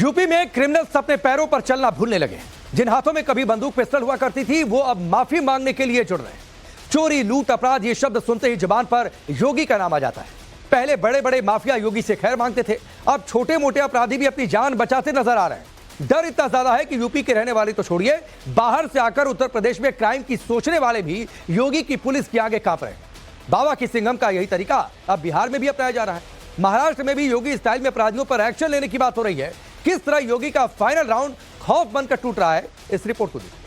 UP में criminals अपने पैरों पर चलना भूलने लगे। जिन हाथों में कभी बंदूक पिस्टल हुआ करती थी वो अब माफी मांगने के लिए जुड़ रहे हैं। चोरी, लूट, अपराध ये शब्द सुनते ही जुबान पर योगी का नाम आ जाता है। पहले बड़े बड़े माफिया योगी से खैर मांगते थे, अब छोटे मोटे अपराधी भी अपनी जान बचाते नजर आ रहे हैं। डर इतना ज्यादा है कि यूपी के रहने वाले तो छोड़िए, बाहर से आकर उत्तर प्रदेश में क्राइम की सोचने वाले भी योगी की पुलिस के आगे कांप रहे हैं। बाबा की सिंघम का यही तरीका अब बिहार में भी अपनाया जा रहा है। महाराष्ट्र में भी योगी स्टाइल में अपराधियों पर एक्शन लेने की बात हो रही है। किस तरह योगी का फाइनल राउंड खौफ बनकर टूट रहा है, इस रिपोर्ट को देखिए।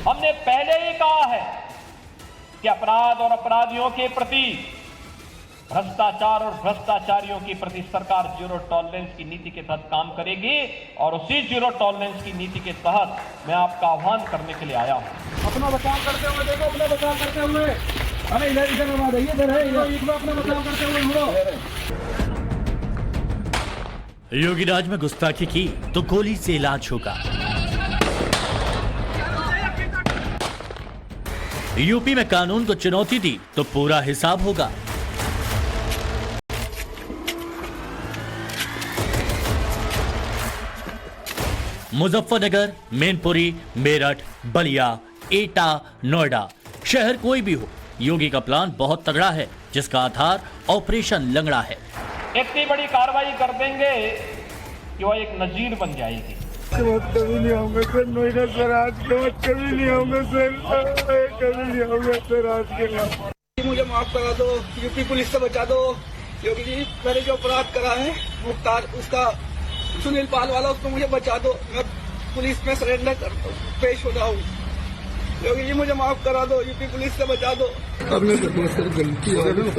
हमने पहले ही कहा है कि अपराध और अपराधियों के प्रति, भ्रष्टाचार और भ्रष्टाचारियों के प्रति सरकार जीरो टॉलरेंस की नीति के तहत काम करेगी और उसी जीरो टॉलरेंस की नीति के तहत मैं आपका आह्वान करने के लिए आया हूं। अपना बचाव करते हुए देखो, अपना बचाव करते हुए, अरे इधर बना दे, इधर है, इधर अपना बचाव करते हुए मुड़ो। योगी राज में गुस्ताखी की तो गोली से इलाज होगा। यूपी में कानून को चुनौती दी तो पूरा हिसाब होगा। मुजफ्फरनगर, मैनपुरी, मेरठ, बलिया, एटा, नोएडा, शहर कोई भी हो, योगी का प्लान बहुत तगड़ा है, जिसका आधार ऑपरेशन लंगड़ा है। इतनी बड़ी कार्रवाई कर देंगे कि वो एक नजीर बन जाएगी। कभी नहीं होंगे सर, नोएडा सर, आज के बाद कभी नहीं होंगे सर, कभी नहीं होंगे सर, आज के बाद। मुझे माफ करा दो, यूपी पुलिस से बचा दो। योगी जी, मैंने जो अपराध करा है मुख्तार, उसका सुनील पाल वाला, उसको मुझे बचा दो। मैं पुलिस में सरेंडर पेश हो जाऊँ। योगी जी, मुझे माफ करा दो, यूपी पुलिस से बचा दो। अब मैं सर गलती हो गई,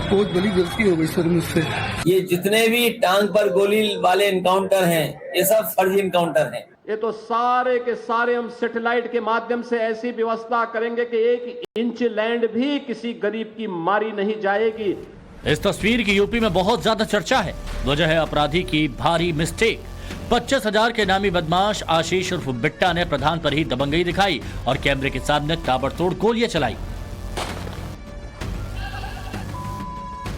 बहुत बड़ी गलती हो गई सर मुझसे। ये जितने भी टांग पर गोली वाले इनकाउंटर हैं, ये सब फर्जी इनकाउंटर हैं। ये तो सारे के सारे हम सैटेलाइट के माध्यम से ऐसी व्यवस्था करेंगे कि 1 इंच लैंड भी किसी गरीब की मारी नहीं जाएगी। इस तस्वीर की यूपी में बहुत ज्यादा चर्चा है। वजह है अपराधी की भारी मिस्टेक। 25,000 के नामी बदमाश आशीष उर्फ बिट्टा ने प्रधान पर ही दबंगई दिखाई और कैमरे के सामने ताबड़तोड़ गोलियां चलाई।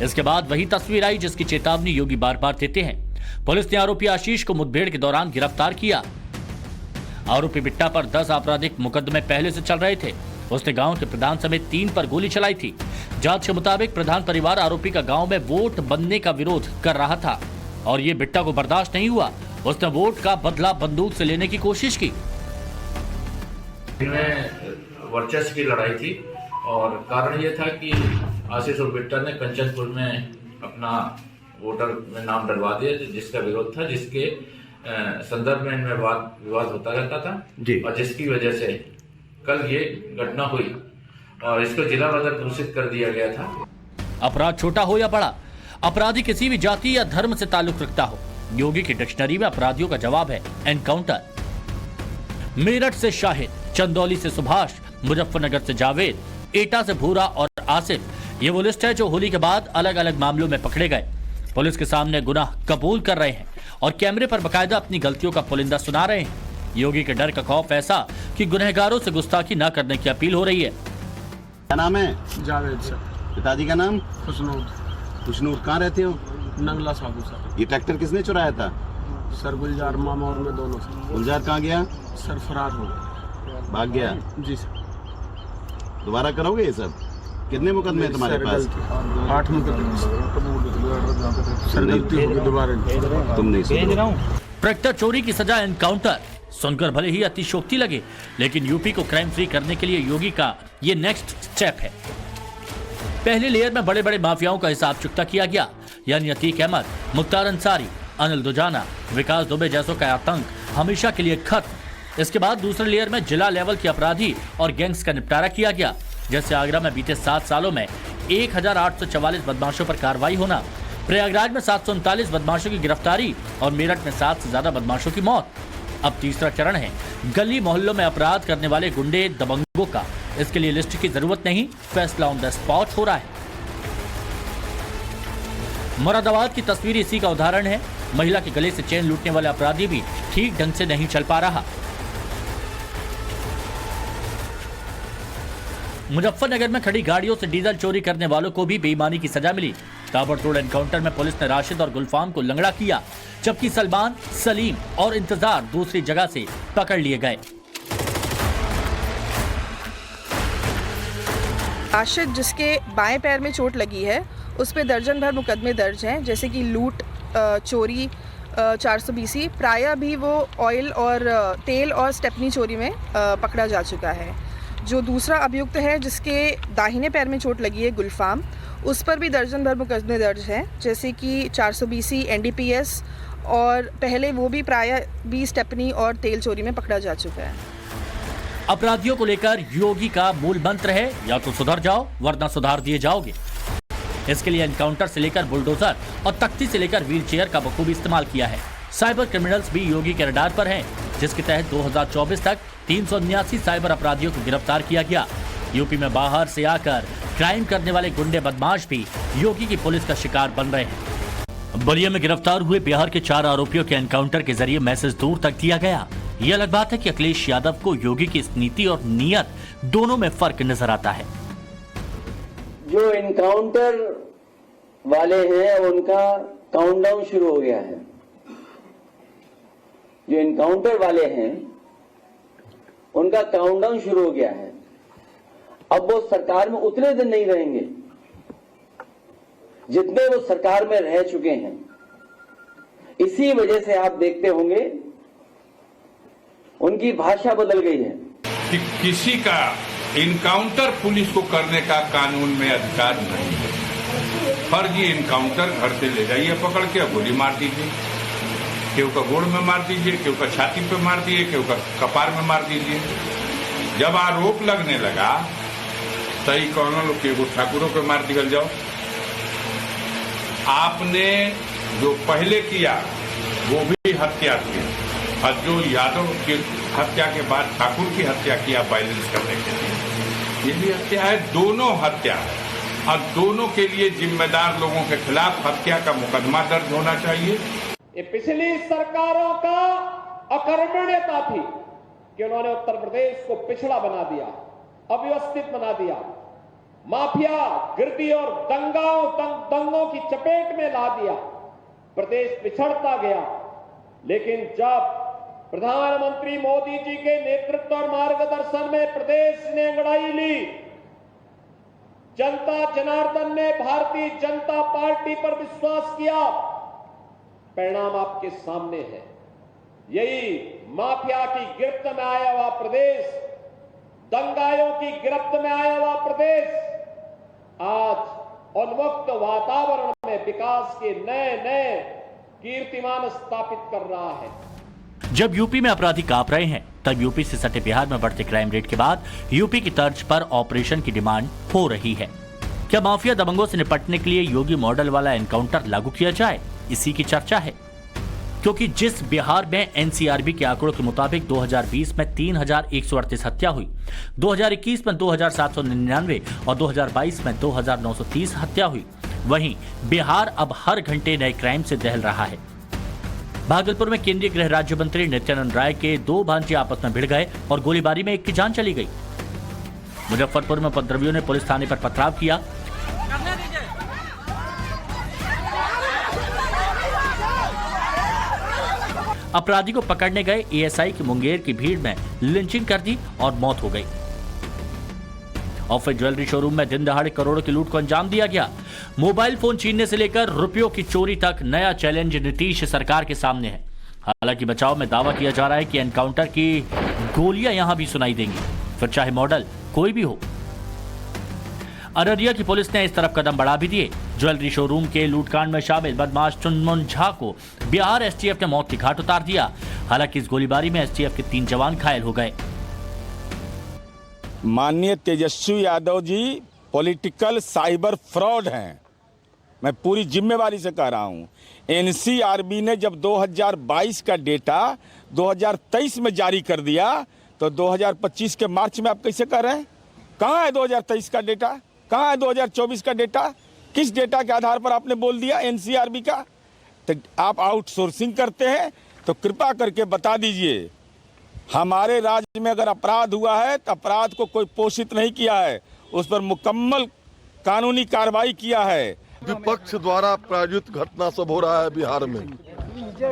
इसके बाद वही तस्वीर आई जिसकी चेतावनी योगी बार बार देते हैं। पुलिस ने आरोपी आशीष को मुठभेड़ के दौरान गिरफ्तार किया। आरोपी बिट्टा पर 10 आपराधिक मुकदमे पहले से चल रहे थे। उसने गांव के प्रधान समेत 3 पर गोली चलाई थी। जांच के मुताबिक प्रधान परिवार आरोपी का गांव में वोट बनने का विरोध कर रहा था और ये बिट्टा को बर्दाश्त नहीं हुआ। उसने वोट का बदला बंदूक से लेने की कोशिश की। इनमें वर्चस्व की लड़ाई थी और कारण ये था कि आशीष और बिट्टा ने कंचनपुर में अपना वोटर में नाम डलवा दिया, जिसका विरोध था, जिसके संदर्भ में इनमें वाद विवाद होता रहता था जी। और जिसकी वजह से कल ये घटना हुई और इसको जिला बदर घोषित कर दिया गया था। अपराध छोटा हो या बड़ा, अपराधी किसी भी जाति या धर्म से ताल्लुक रखता हो, योगी की डिक्शनरी में अपराधियों का जवाब है एनकाउंटर। मेरठ से शाहिद, चंदौली से सुभाष, मुजफ्फरनगर से जावेद, एटा से भूरा और आसिफ, ये वो लिस्ट है जो होली के बाद अलग अलग मामलों में पकड़े गए। पुलिस के सामने गुनाह कबूल कर रहे हैं और कैमरे पर बकायदा अपनी गलतियों का पुलिंदा सुना रहे हैं। योगी के डर का खौफ ऐसा कि गुनहगारों से गुस्ताखी न करने की अपील हो रही है। क्या नाम है? जावेद सर। पिताजी का नाम? खुशनूर। खुशनूर, कहाँ रहते हो? नंगला साधु सर। ये ट्रैक्टर किसने चुराया था? सर गुलजार मामा और मैं दोनों सर। गुलजार कहाँ गया? सर फरार हो गया। भाग गया? जी सर। दोबारा करोगे ये सब? कितने मुकदमे तुम्हारे पास? 8 मुकदमे सर। गलती हो गई, दोबारा तुम नहीं सुनो। ट्रैक्टर चोरी की सजा एनकाउंटर सुनकर भले ही अतिशोक्ति लगे, लेकिन यूपी को क्राइम फ्री करने के लिए योगी का ये नेक्स्ट स्टेप है। पहले लेयर में बड़े बड़े माफियाओं का हिसाब चुकता किया गया, यानी अतीक अहमद, मुख्तार अंसारी, अनिल दुजाना, विकास दुबे जैसों का आतंक हमेशा के लिए खत्म। इसके बाद दूसरे लेयर में जिला लेवल के अपराधी और गैंग्स का निपटारा किया गया। जैसे आगरा में बीते 7 सालों में 1844 बदमाशों पर कार्रवाई होना, प्रयागराज में 739 बदमाशों की गिरफ्तारी और मेरठ में 7 से ज्यादा बदमाशों की मौत। अब तीसरा चरण है गली मोहल्लों में अपराध करने वाले गुंडे दबंगों का। इसके लिए लिस्ट की जरूरत नहीं, फैसला ऑन द स्पॉट हो रहा है। मुरादाबाद की तस्वीर इसी का उदाहरण है। महिला के गले से चेन लूटने वाले अपराधी भी ठीक ढंग से नहीं चल पा रहा। मुजफ्फरनगर में खड़ी गाड़ियों से डीजल चोरी करने वालों को भी बेईमानी की सजा मिली। ताबड़तोड़ एनकाउंटर में पुलिस ने राशिद और गुलफाम को लंगड़ा किया, जबकि सलमान, सलीम और इंतजार दूसरी जगह से पकड़ लिए गए। राशिद, जिसके बाएं पैर में चोट लगी है, उस पे दर्जन भर मुकदमे दर्ज हैं, जैसे कि लूट, चोरी, 420, प्रायः भी वो ऑयल और तेल और स्टेपनी चोरी में पकड़ा जा चुका है। जो दूसरा अभियुक्त है, जिसके दाहिने पैर में चोट लगी है, गुलफाम, उस पर भी दर्जन भर मुकदमे दर्ज हैं, जैसे कि 420, NDPS, और पहले वो भी प्रायः भी स्टेपनी और तेल चोरी में पकड़ा जा चुका है। अपराधियों को लेकर योगी का मूल मंत्र है, या तो सुधर जाओ वरना सुधार दिए जाओगे। इसके लिए एनकाउंटर से लेकर बुलडोजर और तख्ती से लेकर व्हील चेयर का बखूबी इस्तेमाल किया है। साइबर क्रिमिनल्स भी योगी के रडार पर हैं, जिसके तहत 2024 तक 379 साइबर अपराधियों को गिरफ्तार किया गया। यूपी में बाहर से आकर क्राइम करने वाले गुंडे बदमाश भी योगी की पुलिस का शिकार बन रहे हैं। बलिया में गिरफ्तार हुए बिहार के 4 आरोपियों के एनकाउंटर के जरिए मैसेज दूर तक दिया गया। यह अलग बात है कि अखिलेश यादव को योगी की इस नीति और नियत दोनों में फर्क नजर आता है। जो एनकाउंटर वाले हैं उनका काउंटडाउन शुरू हो गया है। जो एनकाउंटर वाले हैं उनका काउंटडाउन शुरू हो गया है। अब वो सरकार में उतने दिन नहीं रहेंगे जितने वो सरकार में रह चुके हैं। इसी वजह से आप देखते होंगे उनकी भाषा बदल गई है कि किसी का इनकाउंटर पुलिस को करने का कानून में अधिकार नहीं है। फर्जी इनकाउंटर घर से ले जाइए पकड़ के, गोली मार दीजिए, केहू का गोड़ में मार दीजिए, केहू का छाती पे मार दीजिए, केहू का कपार में मार दीजिए। जब आरोप लगने लगा तई कौन लोग के ठाकुरों पे मार दिया जाओ। आपने जो पहले किया वो भी हत्या थी, और जो यादव की हत्या के बाद ठाकुर की हत्या किया बैलेंस करने के लिए, ये भी हत्या है। दोनों हत्या है और दोनों के लिए जिम्मेदार लोगों के खिलाफ हत्या का मुकदमा दर्ज होना चाहिए। ये पिछली सरकारों का अकर्मण्यता थी कि उन्होंने उत्तर प्रदेश को पिछड़ा बना दिया, अव्यवस्थित बना दिया, माफिया, गिरदी और दंगों की चपेट में ला दिया। प्रदेश पिछड़ता गया। लेकिन जब प्रधानमंत्री मोदी जी के नेतृत्व और मार्गदर्शन में प्रदेश ने अंगड़ाई ली, जनता जनार्दन ने भारतीय जनता पार्टी पर विश्वास किया, परिणाम आपके सामने है। यही माफिया की गिरफ्त में आया हुआ प्रदेश, दंगाइयों की गिरफ्त में आया हुआ प्रदेश आज उन्मुक्त वातावरण में विकास के नए कीर्तिमान स्थापित कर रहा है। जब यूपी में अपराधी कांप रहे हैं, तब यूपी से सटे बिहार में बढ़ते क्राइम रेट के बाद यूपी की तर्ज पर ऑपरेशन की डिमांड हो रही है। क्या माफिया दबंगों से निपटने के लिए योगी मॉडल वाला एनकाउंटर लागू किया जाए, इसी की चर्चा है। क्योंकि जिस बिहार में एनसीआरबी के आंकड़ों के मुताबिक 2020 में 3138 हत्या हुई, 2021 में 2799 और 2022 में 2930 हत्या हुई, वहीं बिहार अब हर घंटे नए क्राइम से दहल रहा है। भागलपुर में केंद्रीय गृह राज्य मंत्री नित्यानंद राय के 2 भांजे आपस में भिड़ गए और गोलीबारी में एक की जान चली गई। मुजफ्फरपुर में उपद्रवियों ने पुलिस थाने पर पथराव किया। अपराधी को पकड़ने गए एएसआई की मुंगेर की भीड़ में लिंचिंग कर दी और मौत हो गई। ऑफिस ज्वेलरी शोरूम में दिन दहाड़े करोड़ों की लूट को अंजाम दिया गया। मोबाइल फोन छीनने से लेकर रुपयों की चोरी तक नया चैलेंज नीतीश सरकार के सामने है। हालांकि बचाव में दावा किया जा रहा है कि एनकाउंटर की गोलियां यहां भी सुनाई देंगी, फिर चाहे मॉडल कोई भी हो। अररिया की पुलिस ने इस तरफ कदम बढ़ा भी दिए। ज्वेलरी शोरूम के लूटकांड में शामिल बदमाश चुनमुन झा को बिहार एसटीएफ ने मौत की घाट उतार दिया। हालांकि इस गोलीबारी में एसटीएफ के 3 जवान घायल हो गए। माननीय Tejashwi Yadav ji political cyber fraud हैं। मैं पूरी जिम्मेवारी से कह रहा हूं। एनसीआरबी ने जब 2022 का डेटा 2023 में जारी कर दिया तो 2025 के मार्च में आप कैसे कर रहे हैं? कहाँ है 2023 का डेटा? कहाँ है 2024 का डेटा? किस डेटा के आधार पर आपने बोल दिया एनसीआरबी का? तो आप आउटसोर्सिंग करते हैं तो कृपा करके बता दीजिए, हमारे राज्य में अगर अपराध हुआ है तो अपराध को कोई पोषित नहीं किया है, उस पर मुकम्मल कानूनी कार्रवाई किया है। विपक्ष द्वारा प्रायोजित घटना सब हो रहा है बिहार में,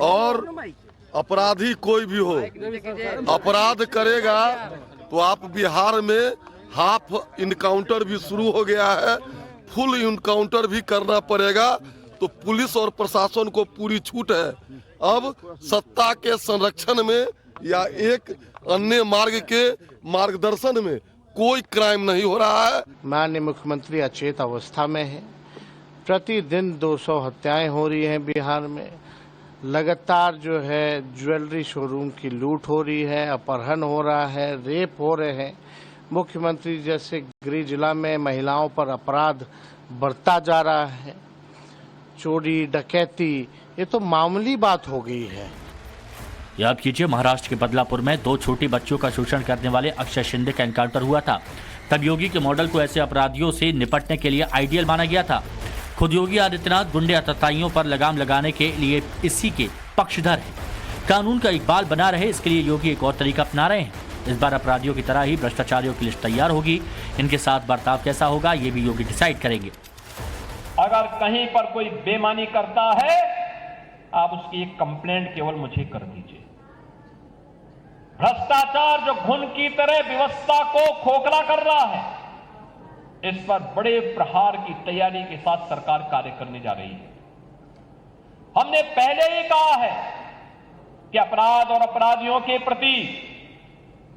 और अपराधी कोई भी हो अपराध करेगा तो आप बिहार में हाफ इनकाउंटर भी शुरू हो गया है, फुल इनकाउंटर भी करना पड़ेगा। तो पुलिस और प्रशासन को पूरी छूट है। अब सत्ता के संरक्षण में या एक अन्य मार्ग के मार्गदर्शन में कोई क्राइम नहीं हो रहा है। माननीय मुख्यमंत्री अचेत अवस्था में है। प्रतिदिन 200 हत्याएं हो रही हैं बिहार में। लगातार जो है ज्वेलरी शोरूम की लूट हो रही है, अपहरण हो रहा है, रेप हो रहे हैं। मुख्यमंत्री जैसे गृह जिला में महिलाओं पर अपराध बढ़ता जा रहा है। चोरी डकैती ये तो मामूली बात हो गई है। याद कीजिए, महाराष्ट्र के बदलापुर में 2 छोटी बच्चियों का शोषण करने वाले अक्षय शिंदे का एनकाउंटर हुआ था। तब योगी के मॉडल को ऐसे अपराधियों से निपटने के लिए आइडियल माना गया था। खुद योगी आदित्यनाथ गुंडे अतताइयों पर लगाम लगाने के लिए इसी के पक्षधर है। कानून का इकबाल बना रहे, इसके लिए योगी एक और तरीका अपना रहे हैं। इस बार अपराधियों की तरह ही भ्रष्टाचारियों की लिस्ट तैयार होगी। इनके साथ बर्ताव कैसा होगा ये भी योगी डिसाइड करेंगे। अगर कहीं पर कोई बेईमानी करता है, आप उसकी एक कंप्लेंट केवल मुझे कर दीजिए। भ्रष्टाचार जो घुन की तरह व्यवस्था को खोखला कर रहा है, इस पर बड़े प्रहार की तैयारी के साथ सरकार कार्य करने जा रही है। हमने पहले ही कहा है कि अपराध और अपराधियों के प्रति,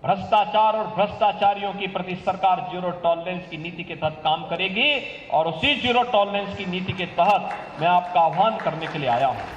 भ्रष्टाचार और भ्रष्टाचारियों के प्रति सरकार जीरो टॉलरेंस की नीति के तहत काम करेगी, और उसी जीरो टॉलरेंस की नीति के तहत मैं आपका आह्वान करने के लिए आया हूं।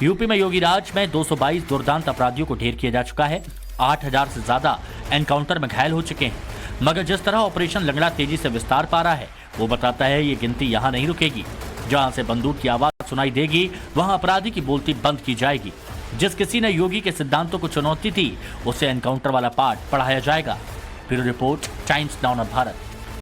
यूपी में योगी राज में 222 दुर्दांत अपराधियों को ढेर किया जा चुका है। 8000 से ज्यादा एनकाउंटर में घायल हो चुके हैं। मगर जिस तरह ऑपरेशन लंगड़ा तेजी से विस्तार पा रहा है, वो बताता है ये गिनती यहां नहीं रुकेगी। जहां से बंदूक की आवाज सुनाई देगी, वहां अपराधी की बोलती बंद की जाएगी। जिस किसी ने योगी के सिद्धांतों को चुनौती दी, उसे एनकाउंटर वाला पाठ पढ़ाया जाएगा। Bureau report, times now Bharat.